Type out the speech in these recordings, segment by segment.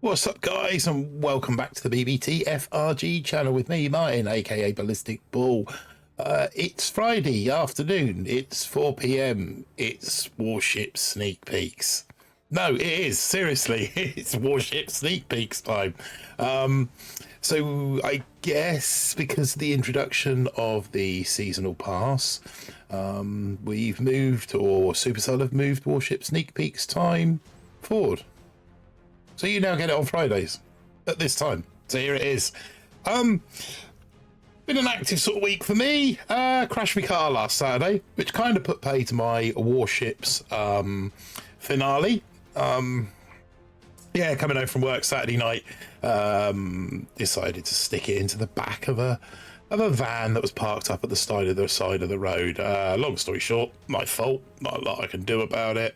What's up, guys, and welcome back to the BBTFRG channel with me, Martin, aka BallisticBull. It's Friday afternoon, it's 4 p.m, it's Warships sneak peeks. No, it is, seriously, it's Warships sneak peeks time. So I guess because of the introduction of the seasonal pass, we've moved, or Supercell have moved Warship sneak peeks time forward. So you now get it on Fridays at this time. So here it is. Been an active sort of week for me. Crashed my car last Saturday, which kind of put pay to my Warships finale. Yeah, coming home from work Saturday night, decided to stick it into the back of a van that was parked up at the side of the road. Long story short, my fault. Not a lot I can do about it.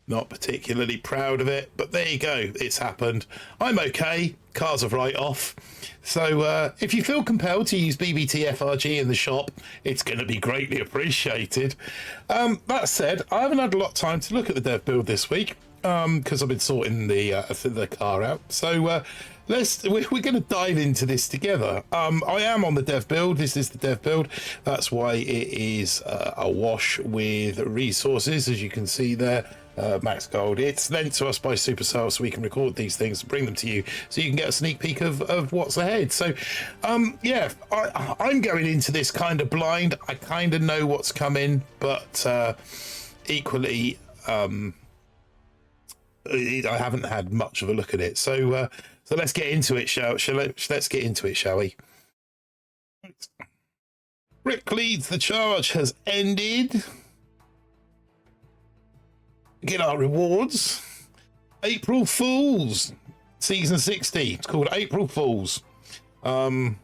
Not particularly proud of it, but there you go. It's happened. I'm okay. Car's a write-off. So if you feel compelled to use BBTFRG in the shop, it's going to be greatly appreciated. That said, I haven't had a lot of time to look at the dev build this week because I've been sorting the car out. So we're going to dive into this together. I am on the dev build. This is the dev build. That's why it is a wash with resources, as you can see there. Max Gold. It's lent to us by Supercell, so we can record these things, bring them to you, so you can get a sneak peek of what's ahead. So, yeah, I'm going into this kind of blind. I kind of know what's coming, but equally, I haven't had much of a look at it. So, so let's get into it, let's get into it, shall we? Rick leads the charge has ended. Get our rewards. April Fools, season 60. It's called April Fools. So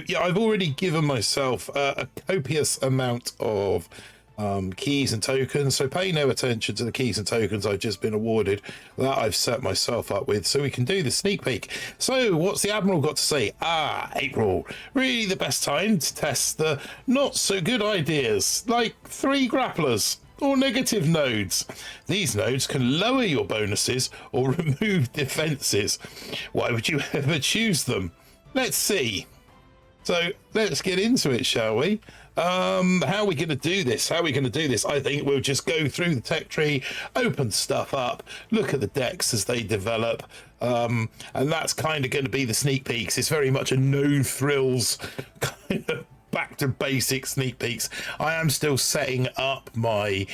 yeah, I've already given myself a copious amount of keys and tokens. So pay no attention to the keys and tokens I've just been awarded. That I've set myself up with, so we can do the sneak peek. So what's the Admiral got to say? April, really the best time to test the not so good ideas, like 3 grapplers. Or negative nodes. These nodes can lower your bonuses or remove defenses. Why would you ever choose them? Let's see. So let's get into it, shall we? How are we going to do this? I think we'll just go through the tech tree, open stuff up, look at the decks as they develop, and that's kind of going to be the sneak peeks. It's very much a no thrills kind of back to basic sneak peeks. I am still setting up my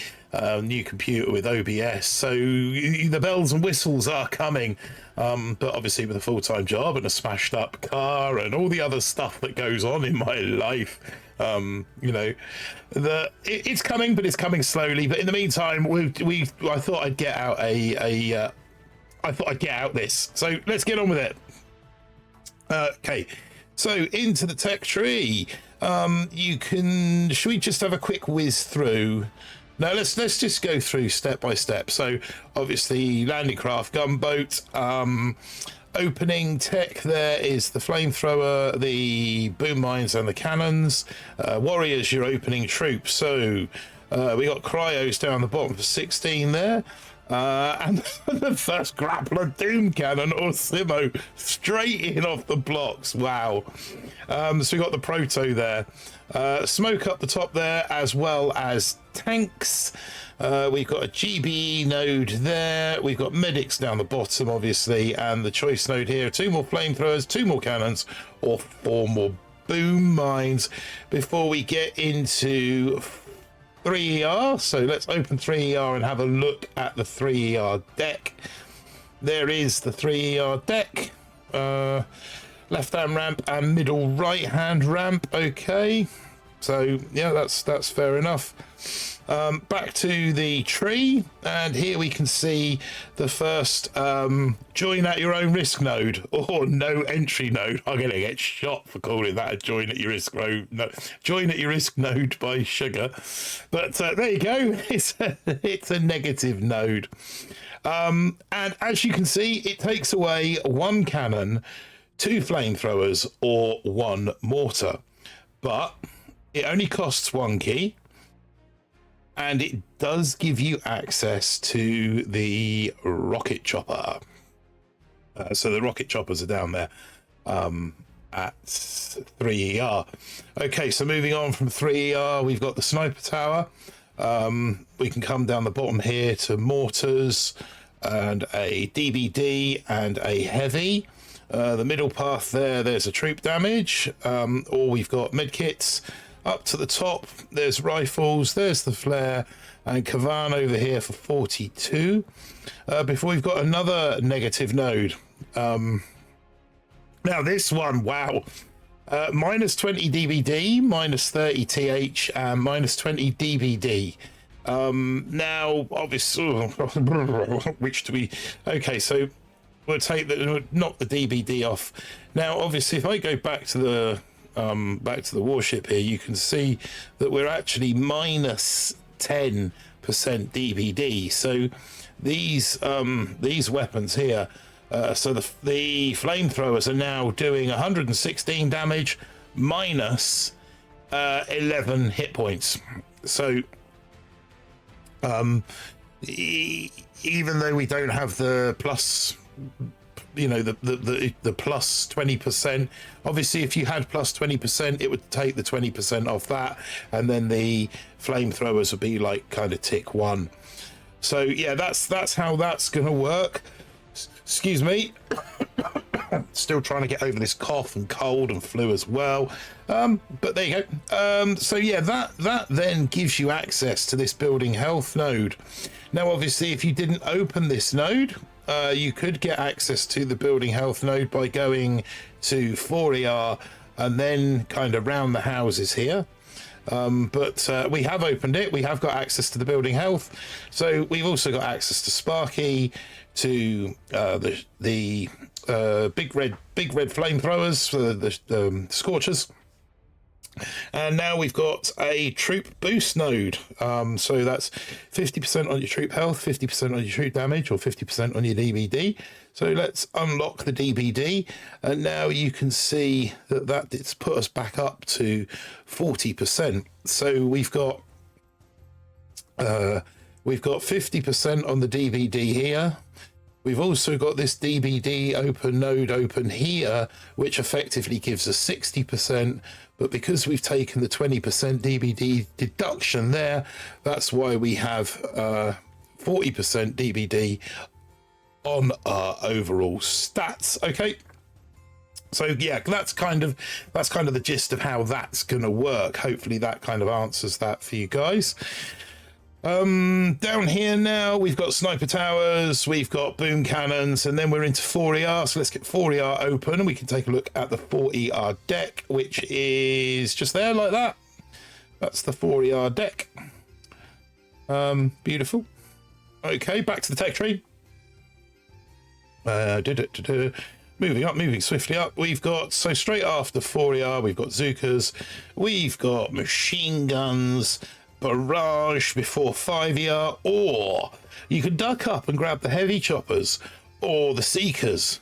new computer with OBS, so the bells and whistles are coming, but obviously with a full-time job and a smashed up car and all the other stuff that goes on in my life, you know, it's coming, but it's coming slowly. But in the meantime, I thought I'd get out this, so let's get on with it. Okay, so into the tech tree. Should we just have a quick whiz through? No, let's just go through step by step. So obviously landing craft, gunboat, opening tech there is the flamethrower, the boom mines and the cannons. Warriors, your opening troops. So we got cryos down the bottom for 16 there. And the first grappler doom cannon or Simo straight in off the blocks. Wow. So we got the proto there, smoke up the top there, as well as tanks. We've got a GBE node there, we've got medics down the bottom obviously, and the choice node here. 2 more flamethrowers, 2 more cannons, or 4 more boom mines before we get into 3ER. So let's open 3ER and have a look at the 3ER deck. There is the 3ER deck. Left hand ramp and middle right hand ramp. Okay, so yeah, that's fair enough. Back to the tree, and here we can see the first join at your own risk node, or no entry node. I'm gonna get shot for calling that a join at your risk node. No, join at your risk node by Sugar, but there you go. It's a negative node, and as you can see, it takes away 1 cannon, 2 flamethrowers, or 1 mortar, but it only costs 1 key. and it does give you access to the rocket chopper. So the rocket choppers are down there at 3ER. Okay, so moving on from 3ER, we've got the sniper tower. We can come down the bottom here to mortars and a DBD and a heavy. The middle path there's a troop damage, or we've got medkits. Up to the top, there's rifles, there's the flare, and Kavan over here for 42. Before we've got another negative node. Now this one, wow. Minus 20 DBD, minus 30 TH, and minus 20 DBD. Now, obviously, which do we... Okay, so we'll knock the DBD off. Now, obviously, if I go back to the warship here, you can see that we're actually minus 10% DBD. So these weapons here, so the flamethrowers are now doing 116 damage minus 11 hit points. So even though we don't have the plus, you know, the plus 20%, obviously if you had plus 20%, it would take the 20% off that, and then the flamethrowers would be like kind of tick 1. So yeah, that's how that's gonna work. Excuse me. Still trying to get over this cough and cold and flu as well, but there you go. So yeah, that then gives you access to this building health node. Now obviously if you didn't open this node, you could get access to the building health node by going to 4ER and then kind of round the houses here. But we have opened it. We have got access to the building health. So we've also got access to Sparky, to the big red flamethrowers for the scorchers. And now we've got a troop boost node. So that's 50% on your troop health, 50% on your troop damage, or 50% on your DBD. So let's unlock the DBD, and now you can see that it's put us back up to 40%. So we've got 50% on the DBD here. We've also got this DBD open node open here, which effectively gives us 60%. But because we've taken the 20% DBD deduction there, that's why we have 40% DBD on our overall stats. Okay. So yeah, that's kind of the gist of how that's going to work. Hopefully that kind of answers that for you guys. Down here now, we've got sniper towers, we've got boom cannons, and then we're into 4ER. So let's get 4ER open and we can take a look at the 4ER deck, which is just there like that. That's the 4ER deck. Beautiful. Okay, back to the tech tree. Moving swiftly up, we've got, so straight after 4ER, we've got Zukas, we've got machine guns, barrage before 5ER, or you can duck up and grab the heavy choppers or the seekers.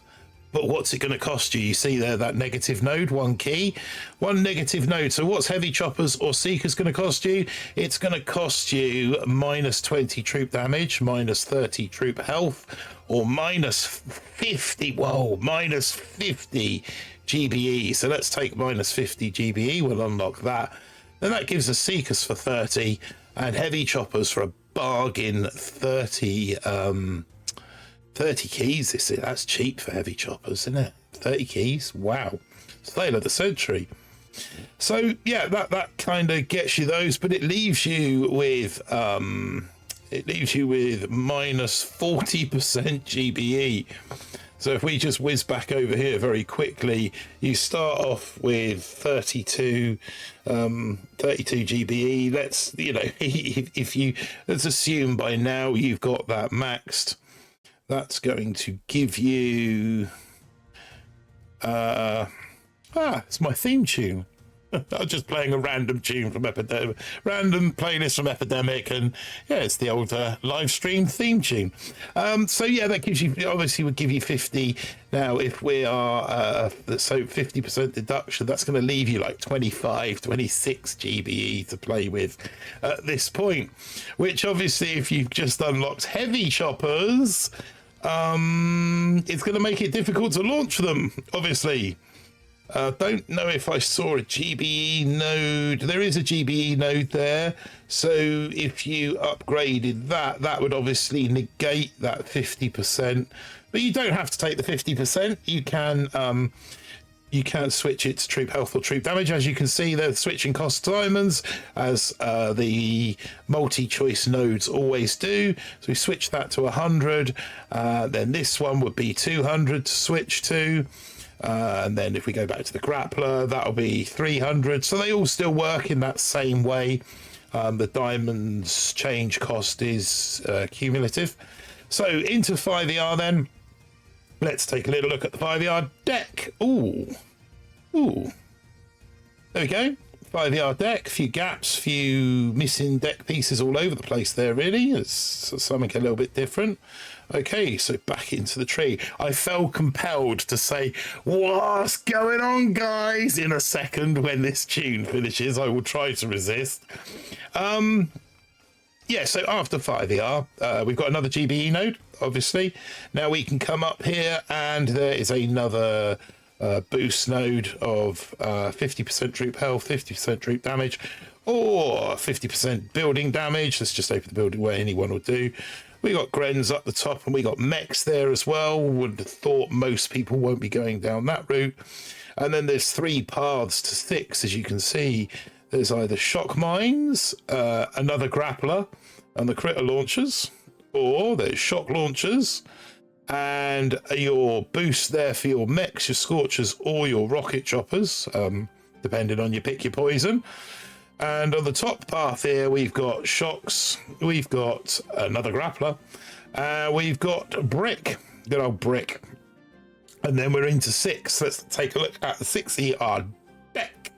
But what's it going to cost you? You see there that negative node, one key, one negative node. So what's heavy choppers or seekers going to cost you? It's going to cost you minus 20 troop damage, minus 30 troop health, or minus 50, whoa, minus 50 GBE. So let's take minus 50 GBE, we'll unlock that. Then that gives us seekers for 30 and heavy choppers for a bargain 30 keys. That's cheap for heavy choppers, isn't it? 30 keys, wow. Sale of the century. So yeah, that kind of gets you those, but it leaves you with minus 40% GBE. So if we just whiz back over here very quickly, you start off with 32 GBE. Let's, you know, let's assume by now you've got that maxed. That's going to give you it's my theme tune. I'm just playing a random tune from Epidemic, random playlist from Epidemic, and yeah, it's the old live stream theme tune. So yeah, that gives you, obviously would give you 50. Now, if we are, so 50% deduction, that's going to leave you like 25, 26 GBE to play with at this point, which obviously if you've just unlocked heavy choppers, it's going to make it difficult to launch them, obviously. Don't know if I saw a GBE node. There is a GBE node there. So if you upgraded that, that would obviously negate that 50%. But you don't have to take the 50%. You can switch it to troop health or troop damage. As you can see, they're switching cost diamonds, as the multi-choice nodes always do. So we switch that to 100. Then this one would be 200 to switch to. And then if we go back to the grappler, that'll be 300. So they all still work in that same way. The diamonds change cost is cumulative. So into 5ER then. Let's take a little look at the 5ER deck. Ooh. There we go. 5ER deck, a few gaps, few missing deck pieces all over the place there, really. It's something a little bit different. Okay, so back into the tree. I felt compelled to say, what's going on, guys, in a second when this tune finishes. I will try to resist. Yeah, so after 5ER, we've got another GBE node, obviously. Now we can come up here and there is another boost node of 50% troop health, 50% troop damage, or 50% building damage. Let's just open the building where anyone will do. We got Grens up the top and we got mechs there as well. Would have thought most people won't be going down that route. And then there's 3 paths to 6, as you can see. There's either shock mines, another grappler, and the critter launchers, or there's shock launchers, and your boost there for your mechs, your scorchers, or your rocket choppers, depending on you pick your poison. And on the top path here, we've got shocks, we've got another grappler, we've got brick, good old brick. And then we're into 6. Let's take a look at the 6ER deck.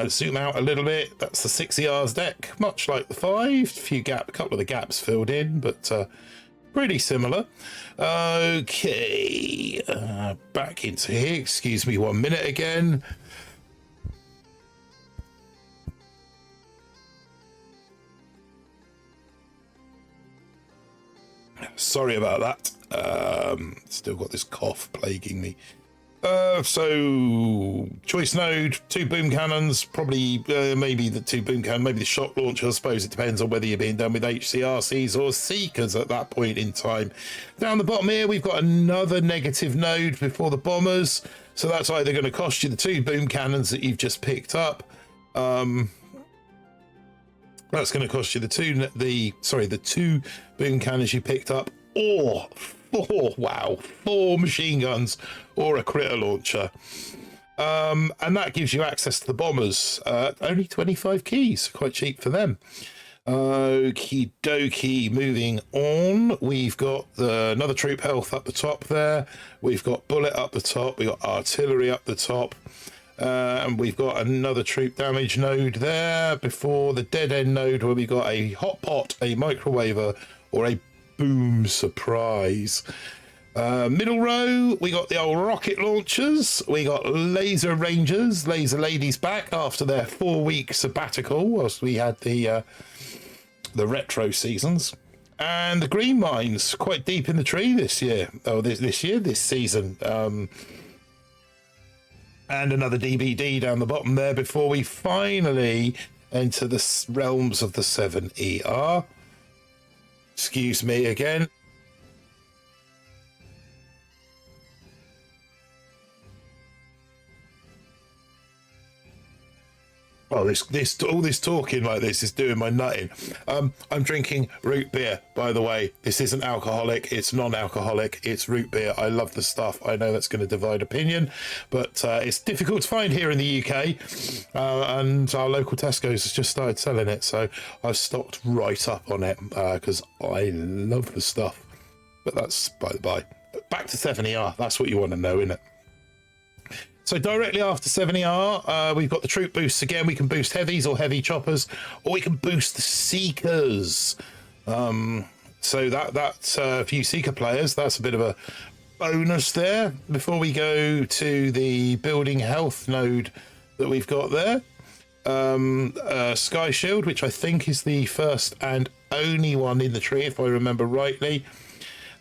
Zoom out a little bit. That's the 6ER's deck, much like the 5. A couple of the gaps filled in, but pretty similar. Okay, back into here. Excuse me 1 minute again. Sorry about that. Still got this cough plaguing me. So choice node, 2 boom cannons, probably maybe the 2 boom cannon, maybe the shock launcher. I suppose it depends on whether you're being done with HCRCs or Seekers at that point in time. Down the bottom here, we've got another negative node before the bombers. So that's either going to cost you the 2 boom cannons that you've just picked up. That's going to cost you the 2 boom cannons you picked up, or 4 machine guns or a critter launcher. And that gives you access to the bombers. Only 25 keys, quite cheap for them. Okie dokie, moving on. We've got another troop health up the top there. We've got bullet up the top. We've got artillery up the top. And we've got another troop damage node there before the dead end node, where we got a hot pot, a microwaver, or a boom surprise. Middle row, we got the old rocket launchers. We got laser rangers, laser ladies back after their 4-week sabbatical whilst we had the retro seasons. And the green mines, quite deep in the tree this year. Oh, this season. And another DBD down the bottom there before we finally enter the realms of the 7ER. Excuse me again. Oh, all this talking like this is doing my nutting. I'm drinking root beer, by the way. This isn't alcoholic. It's non-alcoholic. It's root beer. I love the stuff. I know that's going to divide opinion, but it's difficult to find here in the UK. And our local Tesco's has just started selling it, so I've stocked right up on it because I love the stuff. But that's by the by. Back to 7ER. That's what you want to know, innit? So directly after 70R, we've got the troop boosts again. We can boost heavies or heavy choppers, or we can boost the seekers. So that's for you seeker players, that's a bit of a bonus there. Before we go to the building health node that we've got there, Sky Shield, which I think is the first and only one in the tree, if I remember rightly.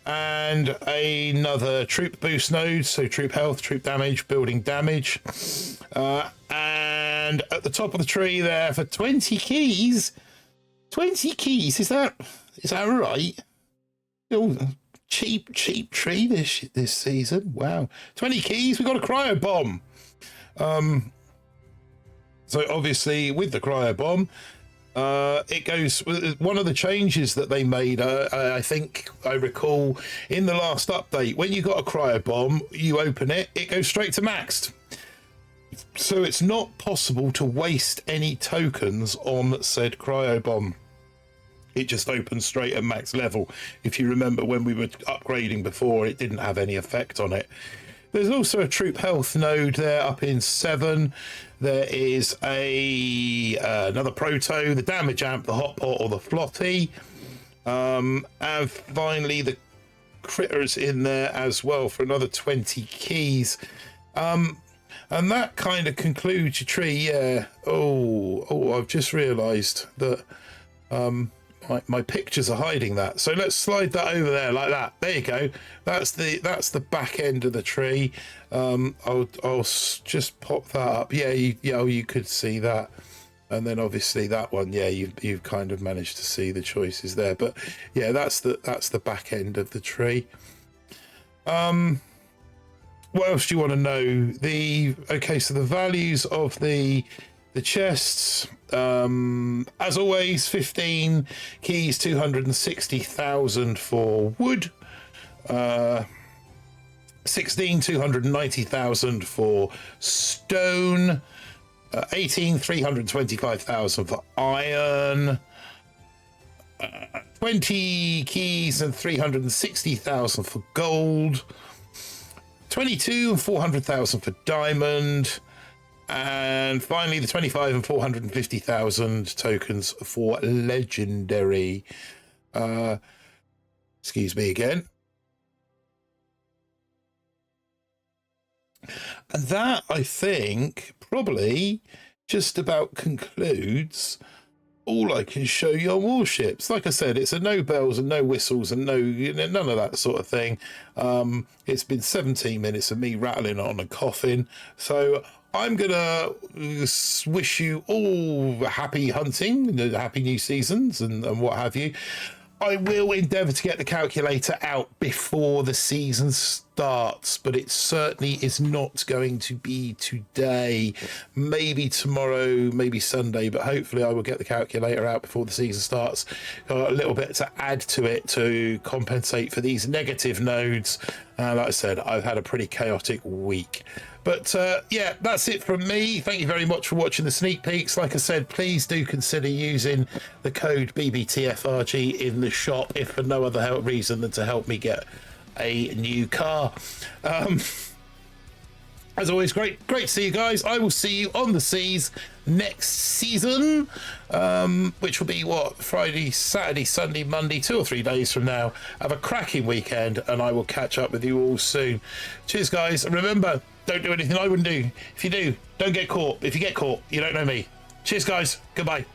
And another troop boost node, so troop health, troop damage, building damage. And at the top of the tree there for 20 keys. 20 keys, is that right? Oh, cheap tree this season. Wow. 20 keys, we got a cryo bomb. So obviously with the cryo bomb, it goes, one of the changes that they made, I think I recall in the last update, when you got a cryo bomb, you open it, it goes straight to maxed. So it's not possible to waste any tokens on said cryo bomb. It just opens straight at max level. If you remember when we were upgrading before, it didn't have any effect on it. There's also a troop health node there up in 7. There is another proto, the damage amp, the hot pot or the flotty. And finally the critters in there as well for another 20 keys. And that kind of concludes your tree, yeah. Oh, I've just realised that my pictures are hiding that, so let's slide that over there like that. There you go. That's the back end of the tree. I'll just pop that up. Yeah, you could see that, and then obviously that one. Yeah, you've kind of managed to see the choices there. But yeah, that's the back end of the tree. What else do you want to know? Okay, so the values of the chests, as always, 15 keys, 260,000 for wood, 16, 290,000 for stone, 18, 325,000 for iron, 20 keys and 360,000 for gold, 22 and 400,000 for diamond, and finally the 25 and 450,000 tokens for legendary. Excuse me again. And that, I think, probably just about concludes all I can show you on Warships. Like I said, it's a no bells and no whistles and none of that sort of thing. It's been 17 minutes of me rattling on a coffin. So I'm gonna wish you all happy hunting, happy new seasons and what have you. I will endeavour to get the calculator out before the season starts, but it certainly is not going to be today. Maybe tomorrow, maybe Sunday, but hopefully I will get the calculator out before the season starts. Got a little bit to add to it to compensate for these negative nodes. Like I said, I've had a pretty chaotic week. But yeah, that's it from me. Thank you very much for watching the sneak peeks. Like I said, please do consider using the code BBTFRG in the shop, if for no other reason than to help me get a new car. As always, great to see you guys. I will see you on the seas next season, which will be what, Friday, Saturday, Sunday, Monday, 2 or 3 days from now. Have a cracking weekend, and I will catch up with you all soon. Cheers, guys, and remember, don't do anything I wouldn't do. If you do, don't get caught. If you get caught, you don't know me. Cheers, guys. Goodbye.